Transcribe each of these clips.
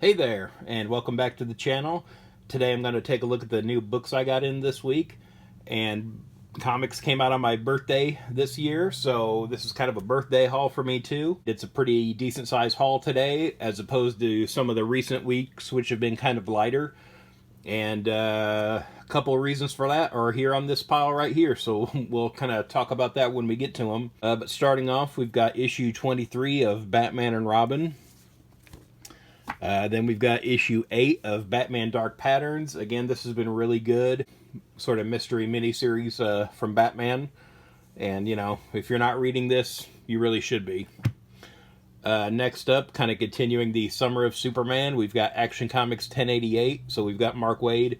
Hey there, and welcome back to the channel. Today I'm going to take a look at the new books I got in this week. And comics came out on my birthday this year, so this is kind of a birthday haul for me too. It's a pretty decent sized haul today, as opposed to some of the recent weeks, which have been kind of lighter. And a couple of reasons for that are here on this pile right here, so we'll kind of talk about that when we get to them. But starting off, we've got issue 23 of Batman and Robin. Then we've got issue 8 of Batman Dark Patterns. Again, this has been really good. Sort of mystery miniseries from Batman. And, you know, if you're not reading this, you really should be. Next up, kind of continuing the Summer of Superman, we've got Action Comics 1088. So we've got Mark Waid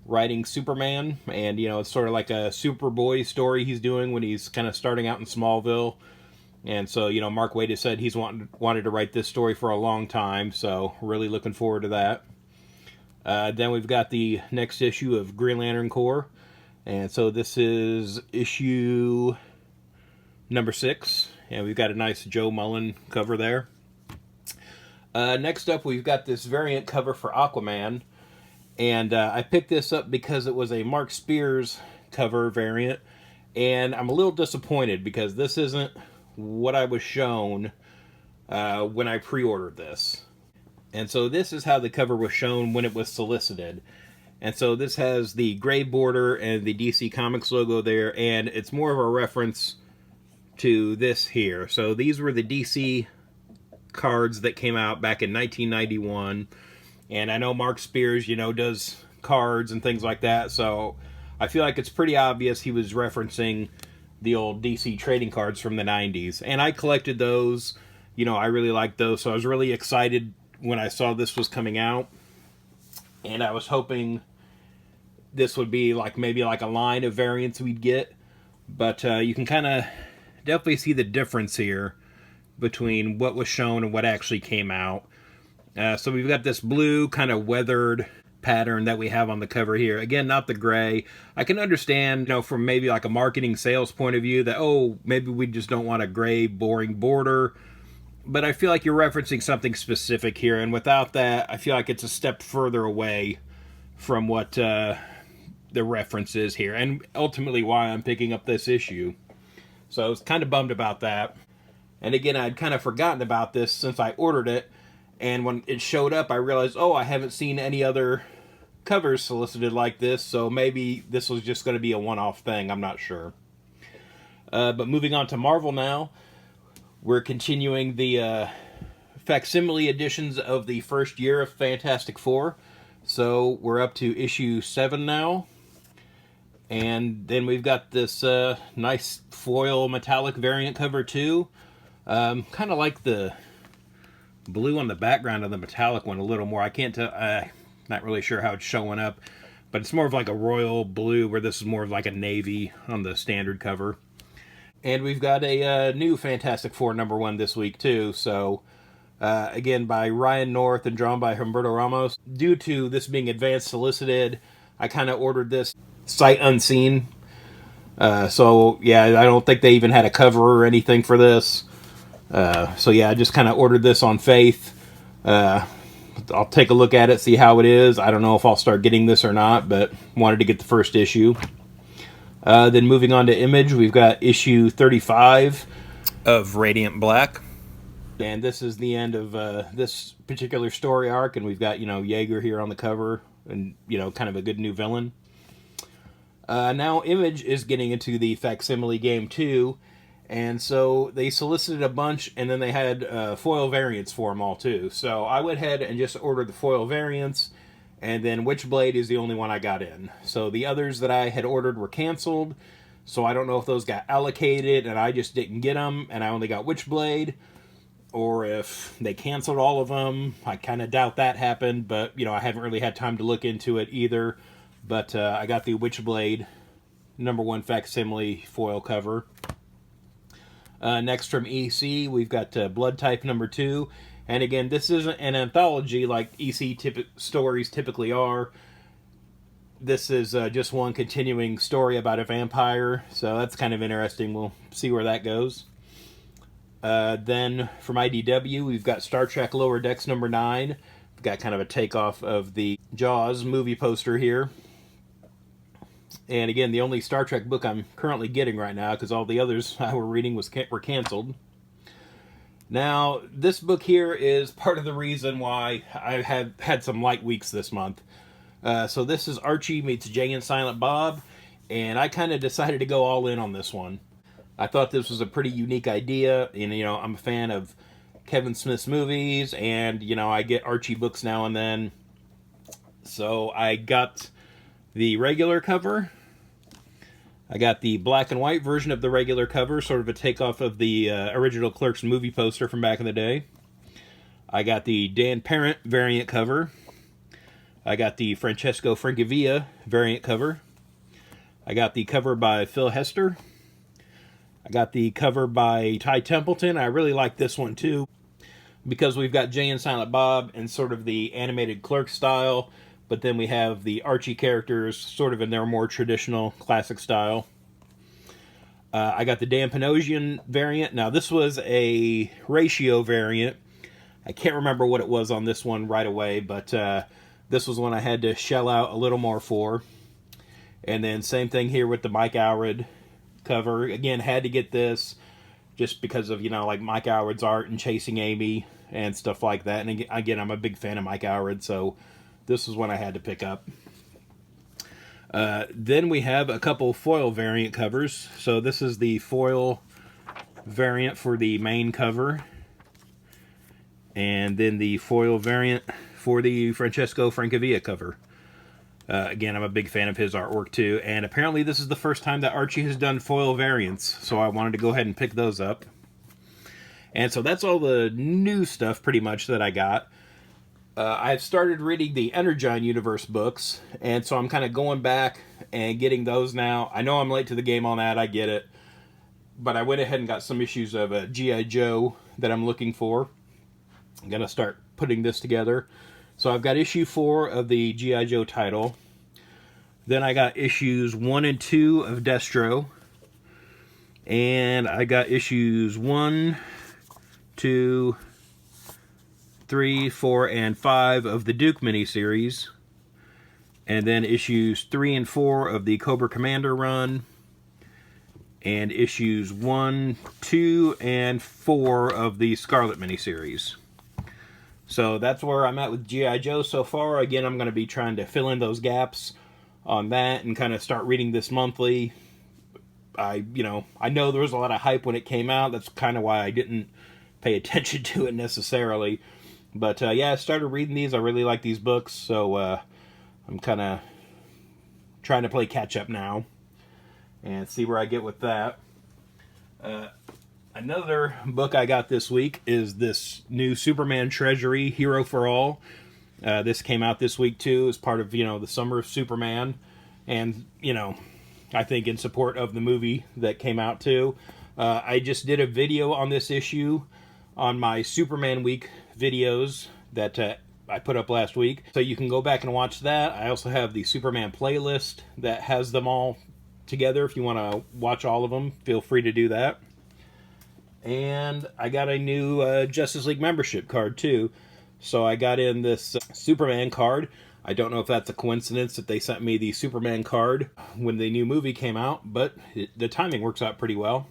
writing Superman. And, you know, it's sort of like a Superboy story he's doing when he's kind of starting out in Smallville. And so, you know, Mark Waid has said he's wanted to write this story for a long time, so really looking forward to that. Then we've got the next issue of Green Lantern Corps. And so this is issue number 6. And we've got a nice Joe Mullen cover there. Next up, we've got this variant cover for Aquaman. And I picked this up because it was a Mark Spears cover variant. And I'm a little disappointed because this isn't what I was shown when I pre-ordered this. And so this is how the cover was shown when it was solicited. And so this has the gray border and the DC Comics logo there, and it's more of a reference to this here. So these were the DC cards that came out back in 1991. And I know Mark Spears, you know, does cards and things like that, so I feel like it's pretty obvious he was referencing the old DC trading cards from the 90s. And I collected those. You know, I really liked those, so I was really excited when I saw this was coming out. And I was hoping this would be like maybe like a line of variants we'd get. But you can kind of definitely see the difference here between what was shown and what actually came out. So we've got this blue kind of weathered pattern that we have on the cover here. Again, not the gray. I can understand, you know, from maybe like a marketing sales point of view that, oh, maybe we just don't want a gray, boring border. But I feel like you're referencing something specific here, and without that, I feel like it's a step further away from what the reference is here, and ultimately why I'm picking up this issue. So I was kind of bummed about that. And again, I'd kind of forgotten about this since I ordered it, and when it showed up, I realized, oh, I haven't seen any other covers solicited like this, so maybe this was just going to be a one-off thing. I'm not sure. But moving on to Marvel now, we're continuing the facsimile editions of the first year of Fantastic Four. So we're up to issue 7 now. And then we've got this nice foil metallic variant cover too. Kind of like the blue on the background of the metallic one a little more. I can't tell, not really sure how it's showing up, but it's more of like a royal blue, where this is more of like a navy on the standard cover. And we've got a new Fantastic Four #1 this week too. So again, by Ryan North and drawn by Humberto Ramos. Due to this being advanced solicited, I kind of ordered this sight unseen. So yeah, I don't think they even had a cover or anything for this. So yeah, I just kind of ordered this on faith. I'll take a look at it, see how it is. I don't know if I'll start getting this or not, but wanted to get the first issue. Then moving on to Image, we've got issue 35 of Radiant Black. And this is the end of this particular story arc, and we've got, you know, Yeager here on the cover, and, you know, kind of a good new villain. Now Image is getting into the facsimile game too, and so they solicited a bunch, and then they had foil variants for them all too. So I went ahead and just ordered the foil variants, and then Witchblade is the only one I got in. So the others that I had ordered were canceled, so I don't know if those got allocated and I just didn't get them, and I only got Witchblade, or if they canceled all of them. I kind of doubt that happened, but, you know, I haven't really had time to look into it either. But I got the Witchblade #1 facsimile foil cover. Next from EC, we've got Blood Type #2. And again, this isn't an anthology like EC stories typically are. This is just one continuing story about a vampire, so that's kind of interesting. We'll see where that goes. Then from IDW, we've got Star Trek Lower Decks #9. Got kind of a takeoff of the Jaws movie poster here. And again, the only Star Trek book I'm currently getting right now, because all the others I were reading were canceled. Now, this book here is part of the reason why I have had some light weeks this month. So this is Archie meets Jay and Silent Bob, and I kind of decided to go all in on this one. I thought this was a pretty unique idea, and I'm a fan of Kevin Smith's movies, and I get Archie books now and then. So I got the regular cover. I got the black and white version of the regular cover, sort of a takeoff of the original Clerks movie poster from back in the day. I got the Dan Parent variant cover. I got the Francesco Francavilla variant cover. I got the cover by Phil Hester. I got the cover by Ty Templeton. I really like this one too, because we've got Jay and Silent Bob in sort of the animated Clerk style, but then we have the Archie characters sort of in their more traditional classic style. I got the Dan Panosian variant. Now this was a ratio variant. I can't remember what it was on this one right away, but this was one I had to shell out a little more for. And then same thing here with the Mike Allred cover. Again, had to get this just because of, like Mike Allred's art and Chasing Amy and stuff like that. And again, I'm a big fan of Mike Allred, so this was one I had to pick up. Then we have a couple foil variant covers. So this is the foil variant for the main cover. And then the foil variant for the Francesco Francavilla cover. Again, I'm a big fan of his artwork too. And apparently this is the first time that Archie has done foil variants. So I wanted to go ahead and pick those up. And so that's all the new stuff pretty much that I got. I've started reading the Energon Universe books, and so I'm kind of going back and getting those now. I know I'm late to the game on that, I get it. But I went ahead and got some issues of G.I. Joe that I'm looking for. I'm going to start putting this together. So I've got issue 4 of the G.I. Joe title. Then I got issues 1 and 2 of Destro. And I got issues 1, 2, 3, 4, and 5 of the Duke miniseries. And then issues 3 and 4 of the Cobra Commander run. And issues 1, 2, and 4 of the Scarlet miniseries. So that's where I'm at with G.I. Joe so far. Again, I'm going to be trying to fill in those gaps on that and kind of start reading this monthly. I know there was a lot of hype when it came out. That's kind of why I didn't pay attention to it necessarily. But yeah, I started reading these. I really like these books, so I'm kind of trying to play catch up now and see where I get with that. Another book I got this week is this new Superman Treasury, Hero for All. This came out this week too as part of, the Summer of Superman. And, I think in support of the movie that came out too. I just did a video on this issue on my Superman Week videos that I put up last week. So you can go back and watch that. I also have the Superman playlist that has them all together. If you want to watch all of them, feel free to do that. And I got a new Justice League membership card too. So I got in this Superman card. I don't know if that's a coincidence that they sent me the Superman card when the new movie came out, but the timing works out pretty well.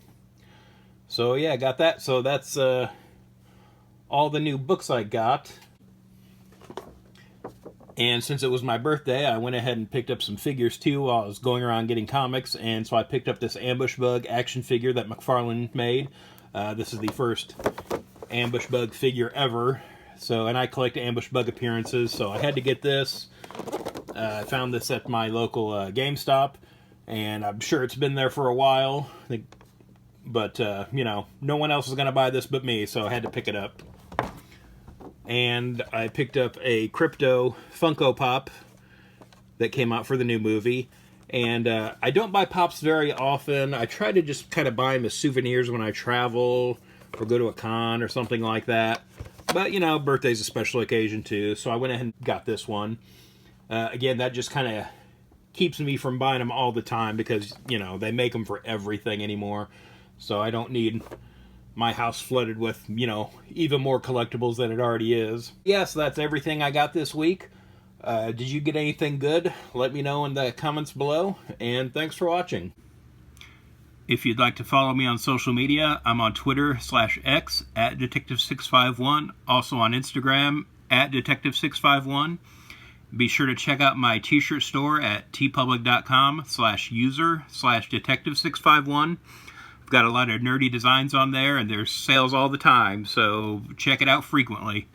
So yeah, I got that. So that's all the new books I got. And since it was my birthday, I went ahead and picked up some figures too while I was going around getting comics. And so I picked up this Ambush Bug action figure that McFarlane made. This is the first Ambush Bug figure ever. So, and I collect Ambush Bug appearances, so I had to get this. I found this at my local GameStop, and I'm sure it's been there for a while. But, no one else is going to buy this but me, so I had to pick it up. And I picked up a Crypto Funko Pop that came out for the new movie. And I don't buy Pops very often. I try to just kind of buy them as souvenirs when I travel or go to a con or something like that. But, birthday's a special occasion too, so I went ahead and got this one. Again, that just kind of keeps me from buying them all the time because, they make them for everything anymore. So I don't need my house flooded with, even more collectibles than it already is. Yes, that's everything I got this week. Did you get anything good? Let me know in the comments below, and thanks for watching. If you'd like to follow me on social media, I'm on Twitter/X at Detective651, also on Instagram at Detective651. Be sure to check out my t-shirt store at tpublic.com/user/Detective651. I've got a lot of nerdy designs on there, and there's sales all the time, so check it out frequently.